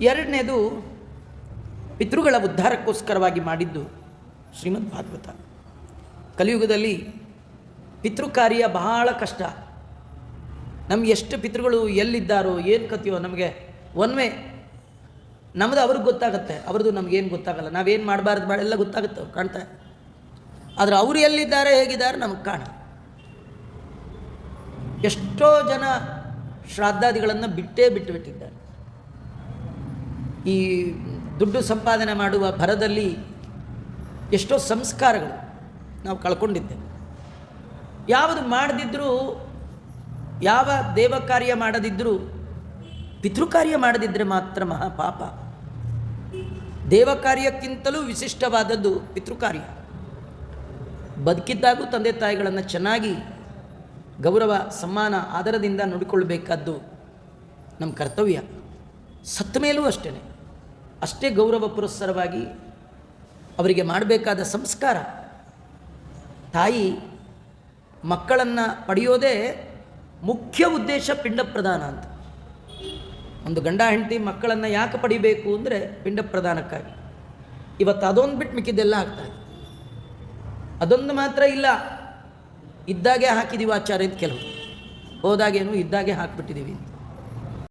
ಎರಡನೇದು ಪಿತೃಗಳ ಉದ್ಧಾರಕ್ಕೋಸ್ಕರವಾಗಿ ಮಾಡಿದ್ದು ಶ್ರೀಮದ್ ಭಾಗವತ. ಕಲಿಯುಗದಲ್ಲಿ ಪಿತೃಕಾರ್ಯ ಬಹಳ ಕಷ್ಟ. ನಮ್ಗೆ ಎಷ್ಟು ಪಿತೃಗಳು ಎಲ್ಲಿದ್ದಾರೋ ಏನು ಕಥೆಯೋ ನಮಗೆ ಒನ್ವೇ ನಮ್ಮದು ಅವ್ರಿಗೆ ಗೊತ್ತಾಗುತ್ತೆ, ಅವ್ರದ್ದು ನಮಗೇನು ಗೊತ್ತಾಗಲ್ಲ. ನಾವೇನು ಮಾಡಬಾರ್ದು ಎಲ್ಲ ಗೊತ್ತಾಗುತ್ತೆ, ಕಾಣ್ತಾ. ಆದರೆ ಅವರು ಎಲ್ಲಿದ್ದಾರೆ ಹೇಗಿದ್ದಾರೆ ನಮಗೆ ಕಾಣ. ಎಷ್ಟೋ ಜನ ಶ್ರಾದ್ದಾದಿಗಳನ್ನು ಬಿಟ್ಟಿದ್ದಾರೆ. ಈ ದುಡ್ಡು ಸಂಪಾದನೆ ಮಾಡುವ ಭರದಲ್ಲಿ ಎಷ್ಟೋ ಸಂಸ್ಕಾರಗಳು ನಾವು ಕಳ್ಕೊಂಡಿದ್ದೇವೆ. ಯಾವುದು ಮಾಡದಿದ್ದರೂ, ಯಾವ ದೇವ ಕಾರ್ಯ ಮಾಡದಿದ್ದರೂ ಪಿತೃಕಾರ್ಯ ಮಾಡದಿದ್ದರೆ ಮಾತ್ರ ಮಹಾಪಾಪ. ದೇವ ಕಾರ್ಯಕ್ಕಿಂತಲೂ ವಿಶಿಷ್ಟವಾದದ್ದು ಪಿತೃಕಾರ್ಯ. ಬದುಕಿದ್ದಾಗೂ ತಂದೆ ತಾಯಿಗಳನ್ನು ಚೆನ್ನಾಗಿ ಗೌರವ ಸಮ್ಮಾನ ಆದರದಿಂದ ನೋಡಿಕೊಳ್ಳಬೇಕಾದ್ದು ನಮ್ಮ ಕರ್ತವ್ಯ. ಸತ್ತ ಮೇಲೂ ಅಷ್ಟೇ ಗೌರವ ಪುರಸ್ಸರವಾಗಿ ಅವರಿಗೆ ಮಾಡಬೇಕಾದ ಸಂಸ್ಕಾರ. ತಾಯಿ ಮಕ್ಕಳನ್ನು ಪಡೆಯೋದೇ ಮುಖ್ಯ ಉದ್ದೇಶ ಪಿಂಡ ಪ್ರದಾನ ಅಂತ. ಒಂದು ಗಂಡ ಹೆಂಡತಿ ಮಕ್ಕಳನ್ನು ಯಾಕೆ ಪಡಿಬೇಕು ಅಂದರೆ ಪಿಂಡ ಪ್ರದಾನಕ್ಕಾಗಿ. ಇವತ್ತು ಅದೊಂದು ಬಿಟ್ಟು ಮಿಕ್ಕಿದ್ದೆಲ್ಲ ಆಗ್ತಾಯಿದೆ. ಅದೊಂದು ಮಾತ್ರ ಇಲ್ಲ, ಇದ್ದಾಗೆ ಹಾಕಿದ್ದೀವಿ ಆಚಾರ್ಯ ಅಂತ ಕೆಲವರು, ಹೋದಾಗೇನು ಇದ್ದಾಗೆ ಹಾಕಿಬಿಟ್ಟಿದ್ದೀವಿ.